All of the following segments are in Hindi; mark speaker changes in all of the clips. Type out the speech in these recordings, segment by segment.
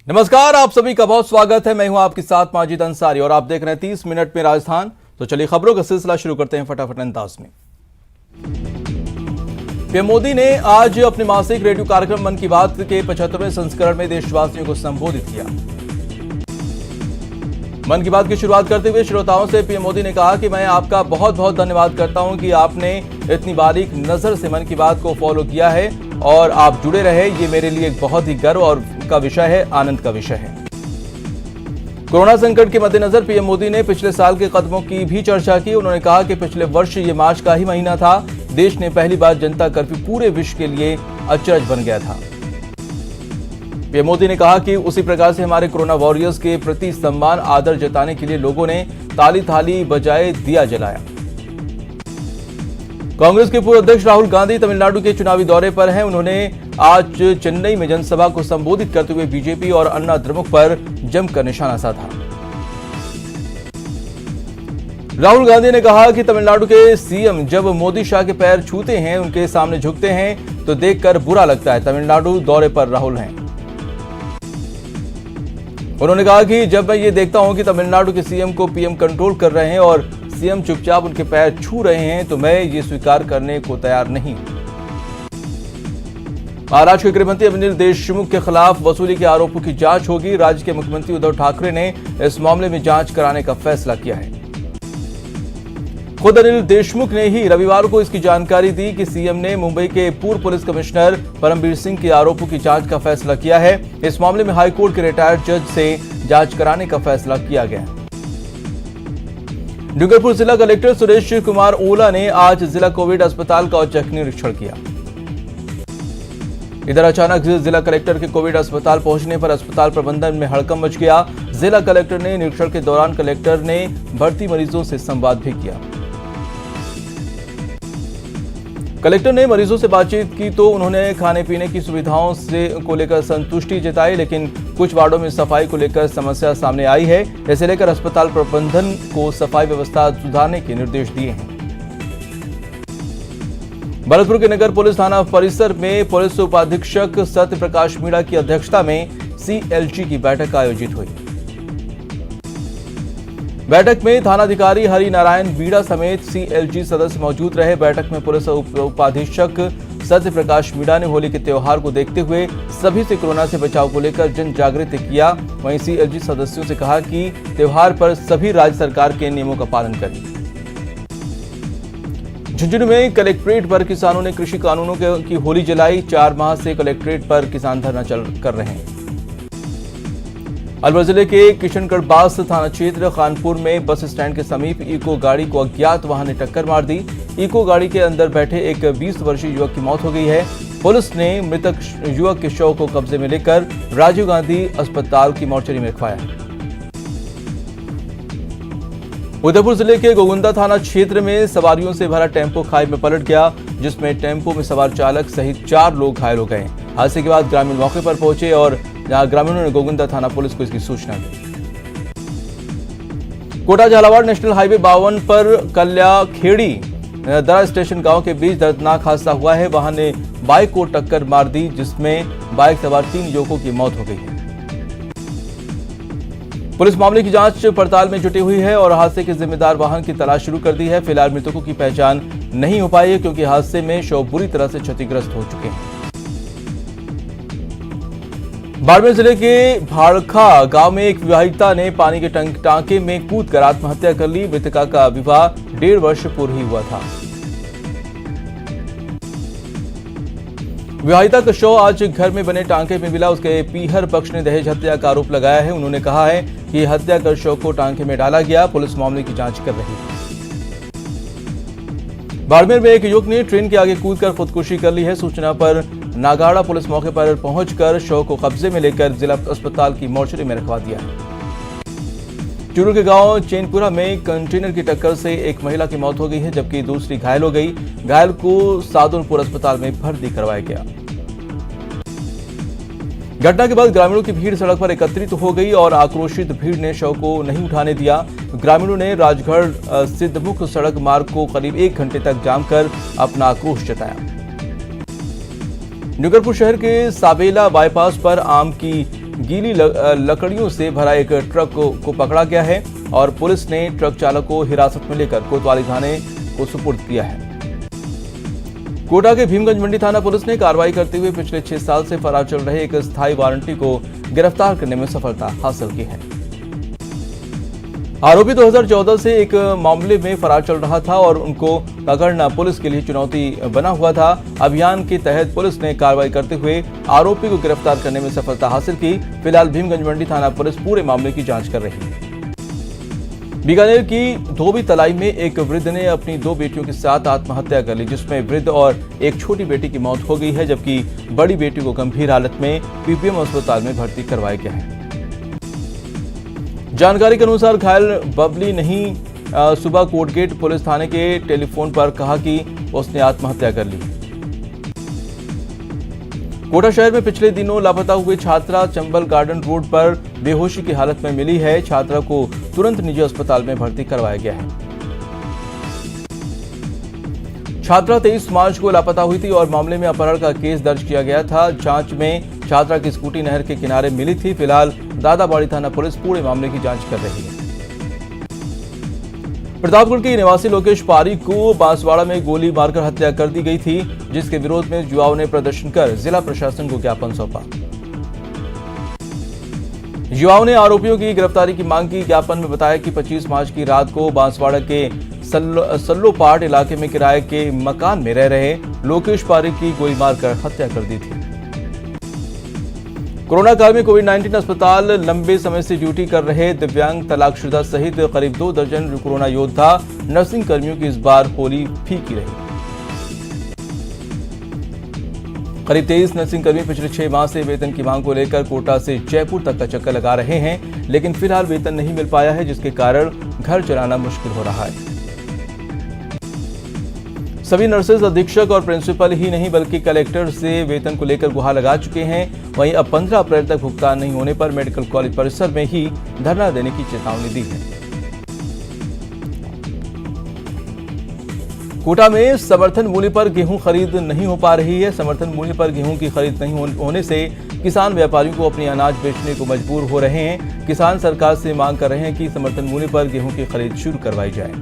Speaker 1: नमस्कार, आप सभी का बहुत स्वागत है। मैं हूं आपके साथ माजिद अंसारी और आप देख रहे हैं 30 मिनट में राजस्थान। तो चलिए खबरों का सिलसिला शुरू करते हैं फटाफट अंदाज में। पीएम मोदी ने आज अपने मासिक रेडियो कार्यक्रम मन की बात के 75वें संस्करण में देशवासियों को संबोधित किया। मन की बात की शुरुआत करते हुए श्रोताओं से पीएम मोदी ने कहा कि मैं आपका बहुत बहुत धन्यवाद करता हूं कि आपने इतनी बारीक नजर से मन की बात को फॉलो किया है और आप जुड़े रहे। ये मेरे लिए एक बहुत ही गर्व और का विषय है, आनंद का विषय है। कोरोना संकट के मद्देनजर पीएम मोदी ने पिछले साल के कदमों की भी चर्चा की। उन्होंने कहा कि पिछले वर्ष ये मार्च का ही महीना था, देश ने पहली बार जनता कर्फ्यू पूरे विश्व के लिए अचरज बन गया था। पीएम मोदी ने कहा कि उसी प्रकार से हमारे कोरोना वॉरियर्स के प्रति सम्मान आदर जताने के लिए लोगों ने ताली थाली बजाए दिया जलाया। कांग्रेस के पूर्व अध्यक्ष राहुल गांधी तमिलनाडु के चुनावी दौरे पर हैं। उन्होंने आज चेन्नई में जनसभा को संबोधित करते हुए बीजेपी और अन्ना द्रमुक पर जमकर निशाना साधा। राहुल गांधी ने कहा कि तमिलनाडु के सीएम जब मोदी शाह के पैर छूते हैं, उनके सामने झुकते हैं तो देखकर बुरा लगता है। तमिलनाडु दौरे पर राहुल हैं। उन्होंने कहा कि जब मैं ये देखता हूं कि तमिलनाडु के सीएम को पीएम कंट्रोल कर रहे हैं और सीएम चुपचाप उनके पैर छू रहे हैं तो मैं ये स्वीकार करने को तैयार नहीं। महाराष्ट्र के गृहमंत्री अनिल देशमुख के खिलाफ वसूली के आरोपों की जांच होगी। राज्य के मुख्यमंत्री उद्धव ठाकरे ने इस मामले में जांच कराने का फैसला किया है। खुद अनिल देशमुख ने ही रविवार को इसकी जानकारी दी कि सीएम ने मुंबई के पूर्व पुलिस कमिश्नर परमबीर सिंह के आरोपों की जांच का फैसला किया है। इस मामले में हाईकोर्ट के रिटायर्ड जज से जांच कराने का फैसला किया गया है। डूंगरपुर जिला कलेक्टर सुरेश कुमार ओला ने आज जिला कोविड अस्पताल का औचक निरीक्षण किया। इधर अचानक जिला कलेक्टर के कोविड अस्पताल पहुंचने पर अस्पताल प्रबंधन में हड़कंप मच गया। जिला कलेक्टर ने निरीक्षण के दौरान कलेक्टर ने भर्ती मरीजों से संवाद भी किया। कलेक्टर ने मरीजों से बातचीत की तो उन्होंने खाने पीने की सुविधाओं को लेकर संतुष्टि जताई, लेकिन कुछ वार्डों में सफाई को लेकर समस्या सामने आई है। इसे लेकर अस्पताल प्रबंधन को सफाई व्यवस्था सुधारने के निर्देश दिए हैं। भरतपुर के नगर पुलिस थाना परिसर में पुलिस उपाधीक्षक सत्य प्रकाश मीणा की अध्यक्षता में सीएलजी की बैठक आयोजित हुई। बैठक में थानाधिकारी हरि नारायण बीड़ा समेत सीएलजी सदस्य मौजूद रहे। बैठक में पुलिस उपाधीक्षक सत्य प्रकाश मीणा ने होली के त्योहार को देखते हुए सभी से कोरोना से बचाव को लेकर जन जागृत किया। वहीं सीएलजी सदस्यों से कहा कि त्योहार पर सभी राज्य सरकार के नियमों का पालन करें। झुंझुनू में कलेक्ट्रेट पर किसानों ने कृषि कानूनों की होली जलाई। 4 माह से कलेक्ट्रेट पर किसान धरना कर रहे हैं। अलवर जिले के किशनगढ़ बास थाना क्षेत्र खानपुर में बस स्टैंड के समीप इको गाड़ी को अज्ञात वाहन ने टक्कर मार दी। इको गाड़ी के अंदर बैठे एक 20 वर्षीय युवक की मौत हो गई है। पुलिस ने मृतक युवक के शव को कब्जे में लेकर राजीव गांधी अस्पताल की मोर्चरी में रखवाया। उदयपुर जिले के गोगुंदा थाना क्षेत्र में सवारियों से भरा टेम्पो खाई में पलट गया, जिसमें टेम्पो में सवार चालक सहित 4 लोग घायल हो गए। हादसे के बाद ग्रामीण मौके पर पहुंचे और जहां ग्रामीणों ने गोगुंदा थाना पुलिस को इसकी सूचना दी। कोटा झालावाड़ नेशनल हाईवे 52 पर कल्याखेड़ी दरा स्टेशन गांव के बीच दर्दनाक हादसा हुआ है। वाहन ने बाइक को टक्कर मार दी, जिसमें बाइक सवार 3 युवकों की मौत हो गई है। पुलिस मामले की जांच पड़ताल में जुटी हुई है और हादसे के जिम्मेदार वाहन की तलाश शुरू कर दी है। फिलहाल मृतकों की पहचान नहीं हो पाई है क्योंकि हादसे में शव बुरी तरह से क्षतिग्रस्त हो चुके हैं। बाड़मेर जिले के भाड़खा गांव में एक विवाहिता ने पानी के टांके में कूदकर आत्महत्या कर ली। मृतका का विवाह 1.5 वर्ष पूर्व ही हुआ था। विवाहिता का शव आज घर में बने टांके में मिला। उसके पीहर पक्ष ने दहेज हत्या का आरोप लगाया है। उन्होंने कहा है कि हत्या कर शव को टांके में डाला गया। पुलिस मामले की जांच कर रही है। बाड़मेर में एक युवक ने ट्रेन के आगे कूदकर खुदकुशी कर ली है। सूचना पर नागाड़ा पुलिस मौके पर पहुंचकर शव को कब्जे में लेकर जिला अस्पताल की मोर्चरी में रखवा दिया है। चूरू के गांव चैनपुरा में कंटेनर की टक्कर से एक महिला की मौत हो गई है, जबकि दूसरी घायल हो गई। घायल को सादुलपुर अस्पताल में भर्ती करवाया गया। घटना के बाद ग्रामीणों की भीड़ सड़क पर एकत्रित हो गई और आक्रोशित भीड़ ने शव को नहीं उठाने दिया। ग्रामीणों ने राजगढ़ स्थित मुख्य सड़क मार्ग को करीब 1 घंटे तक जाम कर अपना आक्रोश जताया। डूंगरपुर शहर के साबेला बाईपास पर आम की गीली लकड़ियों से भरा एक ट्रक को पकड़ा गया है और पुलिस ने ट्रक चालक को हिरासत में लेकर कोतवाली थाने को सुपुर्द किया है। कोटा के भीमगंज मंडी थाना पुलिस ने कार्रवाई करते हुए पिछले 6 साल से फरार चल रहे एक स्थायी वारंटी को गिरफ्तार करने में सफलता हासिल की है। आरोपी 2014 से एक मामले में फरार चल रहा था और उनको पकड़ना पुलिस के लिए चुनौती बना हुआ था। अभियान के तहत पुलिस ने कार्रवाई करते हुए आरोपी को गिरफ्तार करने में सफलता हासिल की। फिलहाल भीमगंज मंडी थाना पुलिस पूरे मामले की जांच कर रही है। बीकानेर की धोबी तलाई में एक वृद्ध ने अपनी 2 बेटियों के साथ आत्महत्या कर ली, जिसमें वृद्ध और एक छोटी बेटी की मौत हो गई है, जबकि बड़ी बेटी को गंभीर हालत में पीपीएम अस्पताल में भर्ती करवाया गया है। जानकारी के अनुसार घायल बबली नहीं सुबह कोटगेट पुलिस थाने के टेलीफोन पर कहा कि उसने आत्महत्या कर ली। कोटा शहर में पिछले दिनों लापता हुए छात्रा चंबल गार्डन रोड पर बेहोशी की हालत में मिली है। छात्रा को तुरंत निजी अस्पताल में भर्ती करवाया गया है। छात्रा 23 मार्च को लापता हुई थी और मामले में अपहरण का केस दर्ज किया गया था। जांच में छात्रा की स्कूटी नहर के किनारे मिली थी। फिलहाल दादाबाड़ी थाना पुलिस पूरे मामले की जांच कर रही है। प्रतापगढ़ के निवासी लोकेश पारीक को बांसवाड़ा में गोली मारकर हत्या कर दी गई थी, जिसके विरोध में युवाओं ने प्रदर्शन कर जिला प्रशासन को ज्ञापन सौंपा। युवाओं ने आरोपियों की गिरफ्तारी की मांग की। ज्ञापन में बताया कि 25 मार्च की रात को बांसवाड़ा के सल्लोपाट इलाके में किराए के मकान में रह रहे लोकेश पारीक की गोली मारकर हत्या कर दी थी। कोरोना काल में कोविड-19 अस्पताल लंबे समय से ड्यूटी कर रहे दिव्यांग, तलाकशुदा सहित करीब 2 दर्जन कोरोना योद्धा नर्सिंग कर्मियों की इस बार होली फीकी रही। करीब 23 नर्सिंग कर्मी पिछले 6 माह से वेतन की मांग को लेकर कोटा से जयपुर तक का चक्कर लगा रहे हैं, लेकिन फिलहाल वेतन नहीं मिल पाया है, जिसके कारण घर चलाना मुश्किल हो रहा है। सभी नर्सेज अधीक्षक और प्रिंसिपल ही नहीं बल्कि कलेक्टर से वेतन को लेकर गुहार लगा चुके हैं। वहीं अब 15 अप्रैल तक भुगतान नहीं होने पर मेडिकल कॉलेज परिसर में ही धरना देने की चेतावनी दी है। कोटा में समर्थन मूल्य पर गेहूं खरीद नहीं हो पा रही है। समर्थन मूल्य पर गेहूं की खरीद नहीं होने से किसान व्यापारियों को अपनी अनाज बेचने को मजबूर हो रहे हैं। किसान सरकार से मांग कर रहे हैं कि समर्थन मूल्य पर गेहूं की खरीद शुरू करवाई जाए।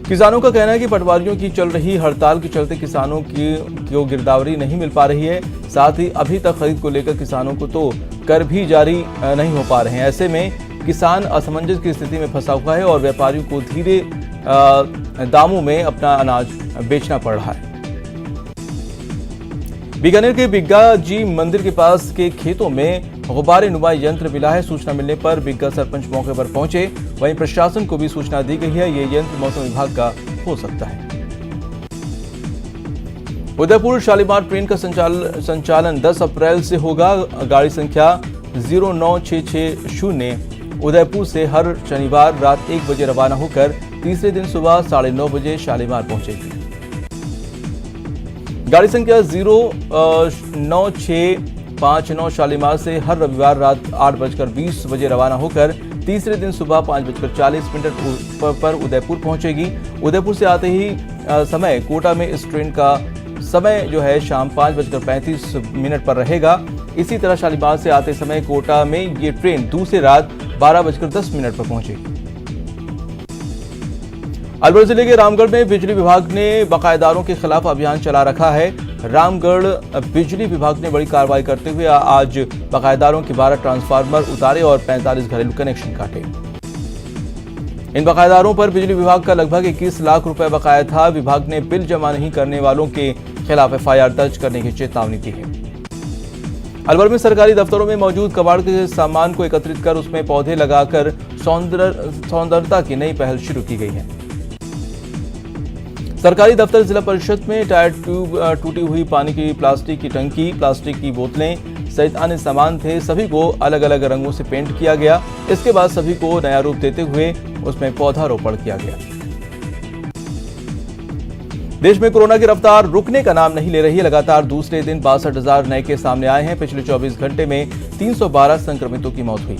Speaker 1: किसानों का कहना है कि पटवारियों की चल रही हड़ताल के चलते किसानों को गिरदावरी नहीं मिल पा रही है। साथ ही अभी तक खरीद को लेकर किसानों को तो कर भी जारी नहीं हो पा रहे हैं। ऐसे में किसान असमंजस की स्थिति में फंसा हुआ है और व्यापारियों को धीरे दामों में अपना अनाज बेचना पड़ रहा है। बीकानेर के बिग्गा जी मंदिर के पास के खेतों में गुब्बारे नुमा यंत्र मिला है। सूचना मिलने पर बिग्गा सरपंच मौके पर पहुंचे। वहीं प्रशासन को भी सूचना दी गई है। ये यंत्र मौसम विभाग का हो सकता है। उदयपुर शालीमार ट्रेन का संचालन 10 अप्रैल से होगा। गाड़ी संख्या 09660 उदयपुर से हर शनिवार रात 1 बजे रवाना होकर तीसरे दिन सुबह 9:30 बजे शालीमार पहुंचेगी। गाड़ी संख्या 09659 शालीमार से हर रविवार रात 8:20 बजे रवाना होकर तीसरे दिन सुबह 5:40 पर उदयपुर पहुंचेगी। उदयपुर से आते ही समय कोटा में इस ट्रेन का समय जो है शाम 5:35 पर रहेगा। इसी तरह शालीमार से आते समय कोटा में ये ट्रेन दूसरी रात 12:10 पर पहुंचेगी। अलवर जिले के रामगढ़ में बिजली विभाग ने बकायेदारों के खिलाफ अभियान चला रखा है। रामगढ़ बिजली विभाग ने बड़ी कार्रवाई करते हुए आज बकायेदारों के 12 ट्रांसफार्मर उतारे और 45 घरेलू कनेक्शन काटे। इन बकायेदारों पर बिजली विभाग का लगभग 21 लाख रुपए बकाया था। विभाग ने बिल जमा नहीं करने वालों के खिलाफ एफआईआर दर्ज करने की चेतावनी दी है। अलवर में सरकारी दफ्तरों में मौजूद कबाड़ के सामान को एकत्रित कर उसमें पौधे लगाकर सौंदर्यता की नई पहल शुरू की गई है। सरकारी दफ्तर जिला परिषद में टायर ट्यूब, टूटी हुई पानी की प्लास्टिक की टंकी, प्लास्टिक की बोतलें सहित अन्य सामान थे। सभी को अलग अलग रंगों से पेंट किया गया। इसके बाद सभी को नया रूप देते हुए उसमें पौधारोपण किया गया। देश में कोरोना की रफ्तार रुकने का नाम नहीं ले रही है। लगातार दूसरे दिन 62,000 नए केस सामने आए हैं। पिछले 24 घंटे में 312 संक्रमितों की मौत हुई।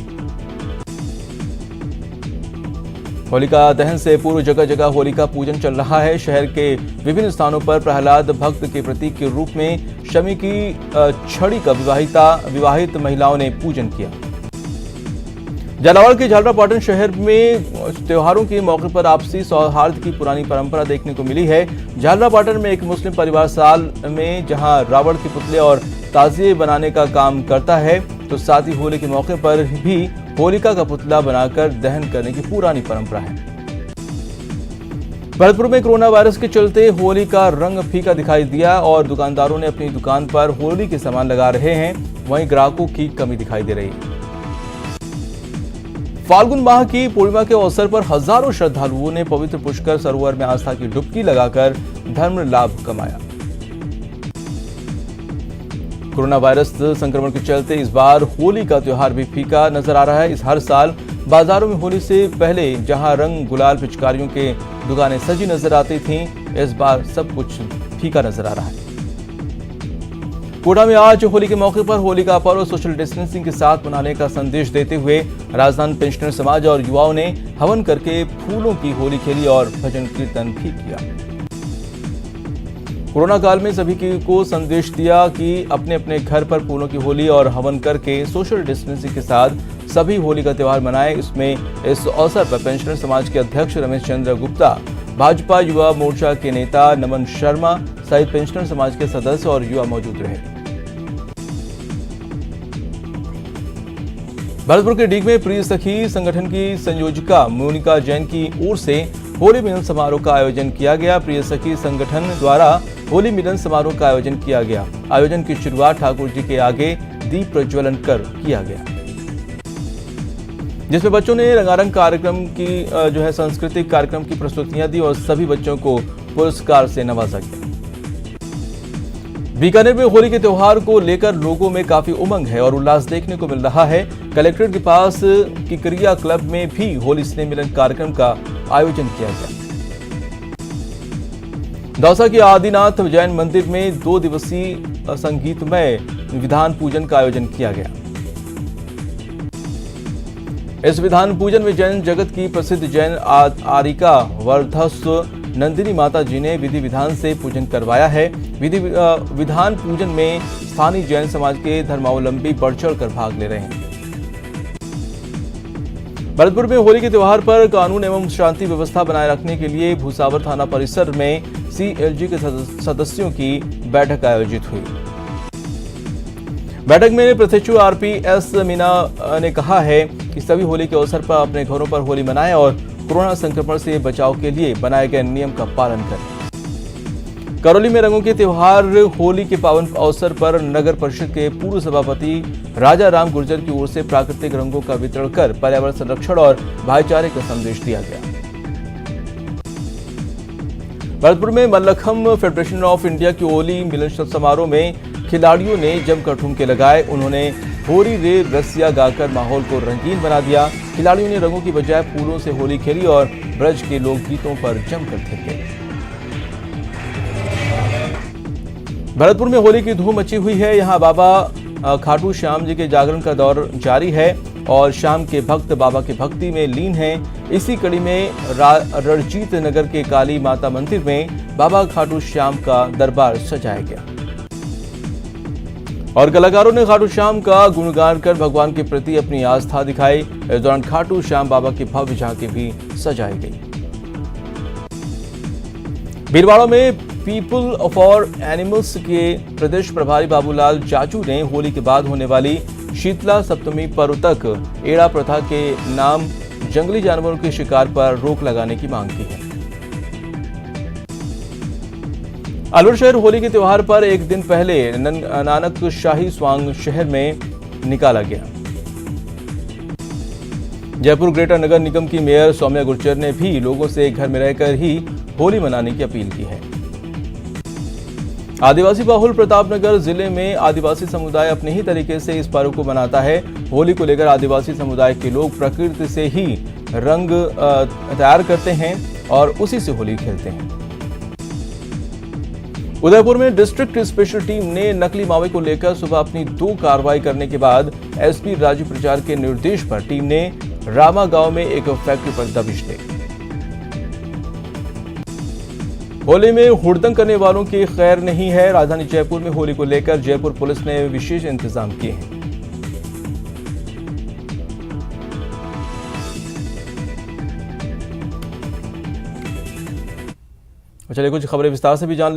Speaker 1: होलिका दहन से पूर्व जगह जगह होलिका पूजन चल रहा है। शहर के विभिन्न स्थानों पर प्रहलाद भक्त के प्रतीक के रूप में शमी की छड़ी का विवाहित महिलाओं ने पूजन किया। झालावाड़ के झालरापाटन शहर में त्योहारों के मौके पर आपसी सौहार्द की पुरानी परंपरा देखने को मिली है। झालरापाटन में एक मुस्लिम परिवार साल में जहां रावण के पुतले और ताजिए बनाने का काम करता है, तो साथ ही होली के मौके पर भी होलिका का पुतला बनाकर दहन करने की पुरानी परंपरा है। भरतपुर में कोरोना वायरस के चलते होली का रंग फीका दिखाई दिया और दुकानदारों ने अपनी दुकान पर होली के सामान लगा रहे हैं, वहीं ग्राहकों की कमी दिखाई दे रही है। फाल्गुन माह की पूर्णिमा के अवसर पर हजारों श्रद्धालुओं ने पवित्र पुष्कर सरोवर में आस्था की डुबकी लगाकर धर्म लाभ कमाया। कोरोना वायरस संक्रमण के चलते इस बार होली का त्योहार भी फीका नजर आ रहा है। इस हर साल बाजारों में होली से पहले जहां रंग गुलाल पिचकारियों के दुकानें सजी नजर आती थीं, इस बार सब कुछ फीका नजर आ रहा है। कोटा में आज होली के मौके पर होली का पर्व सोशल डिस्टेंसिंग के साथ मनाने का संदेश देते हुए राजधानी पेंशनर समाज और युवाओं ने हवन करके फूलों की होली खेली और भजन कीर्तन भी किया। कोरोना काल में सभी को संदेश दिया कि अपने अपने घर पर फूलों की होली और हवन करके सोशल डिस्टेंसिंग के साथ सभी होली का त्योहार मनाएं। इसमें इस अवसर पर पेंशनर समाज के अध्यक्ष रमेश चंद्र गुप्ता, भाजपा युवा मोर्चा के नेता नमन शर्मा सहित पेंशनर समाज के सदस्य और युवा मौजूद रहे। भरतपुर के डीग में प्रिय सखी संगठन की संयोजिका मोनिका जैन की ओर से होली मिलन समारोह का आयोजन किया गया। प्रिय सखी संगठन द्वारा होली मिलन समारोह का आयोजन किया गया। आयोजन की शुरुआत ठाकुर जी के आगे दीप प्रज्वलन कर किया गया, जिसमें बच्चों ने रंगारंग कार्यक्रम की सांस्कृतिक कार्यक्रम की प्रस्तुतियां दी और सभी बच्चों को पुरस्कार से नवाजा गया। बीकानेर में होली के त्योहार को लेकर लोगों में काफी उमंग है और उल्लास देखने को मिल रहा है। कलेक्ट्रेट के पास किकरिया क्लब में भी होली स्नेह मिलन कार्यक्रम का आयोजन किया गया। दौसा के आदिनाथ जैन मंदिर में 2 दिवसीय संगीतमय विधान पूजन का आयोजन किया गया। इस विधान पूजन में जैन जगत की प्रसिद्ध जैन आरिका वर्धस्व नंदिनी माता जी ने विधि विधान से पूजन करवाया है। विधान पूजन में स्थानीय जैन समाज के धर्मावलंबी बढ़ चढ़कर भाग ले रहे हैं। भरतपुर में होली के त्योहार पर कानून एवं शांति व्यवस्था बनाए रखने के लिए भूसावर थाना परिसर में सीएलजी के सदस्यों की बैठक आयोजित हुई। बैठक में प्रशिक्षु आरपीएस मीना ने कहा है कि सभी होली के अवसर पर अपने घरों पर होली मनाएं और कोरोना संक्रमण से बचाव के लिए बनाए गए नियम का पालन करें। करौली में रंगों के त्योहार होली के पावन अवसर पर नगर परिषद के पूर्व सभापति राजा राम गुर्जर की ओर से प्राकृतिक रंगों का वितरण कर पर्यावरण संरक्षण और भाईचारे का संदेश दिया गया। भरतपुर में मल्लखम्ब फेडरेशन ऑफ इंडिया की होली मिलन समारोह में खिलाड़ियों ने जमकर ठुमके लगाए। उन्होंने होरी रे रसिया गाकर माहौल को रंगीन बना दिया। खिलाड़ियों ने रंगों की बजाय फूलों से होली खेली और ब्रज के लोकगीतों पर जमकर थिरके। भरतपुर में होली की धूम मची हुई है। यहाँ बाबा खाटू श्याम जी के जागरण का दौर जारी है और शाम के भक्त बाबा की भक्ति में लीन हैं। इसी कड़ी में रणजीत नगर के काली माता मंदिर में बाबा खाटू श्याम का दरबार सजाया गया और कलाकारों ने खाटू श्याम का गुणगान कर भगवान के प्रति अपनी आस्था दिखाई। इस दौरान खाटू श्याम बाबा की भव्य झांकी भी सजाई गई। भीलवाड़ा में पीपल फॉर एनिमल्स के प्रदेश प्रभारी बाबूलाल चाचू ने होली के बाद होने वाली शीतला सप्तमी पर्व तक एड़ा प्रथा के नाम जंगली जानवरों के शिकार पर रोक लगाने की मांग की है। अलवर शहर होली के त्योहार पर एक दिन पहले नानक शाही स्वांग शहर में निकाला गया। जयपुर ग्रेटर नगर निगम की मेयर सौम्या गुर्जर ने भी लोगों से घर में रहकर ही होली मनाने की अपील की है। आदिवासी बाहुल प्रतापनगर जिले में आदिवासी समुदाय अपने ही तरीके से इस पर्व को मनाता है। होली को लेकर आदिवासी समुदाय के लोग प्रकृति से ही रंग तैयार करते हैं और उसी से होली खेलते हैं। उदयपुर में डिस्ट्रिक्ट स्पेशल टीम ने नकली मावे को लेकर सुबह अपनी 2 कार्रवाई करने के बाद एसपी राजू प्रचार के निर्देश पर टीम ने रामा गांव में एक फैक्ट्री पर दबिश दी। होली में हुड़दंग करने वालों की खैर नहीं है। राजधानी जयपुर में होली को लेकर जयपुर पुलिस ने विशेष इंतजाम किए हैं। चलिए कुछ खबरें विस्तार से भी जान ले।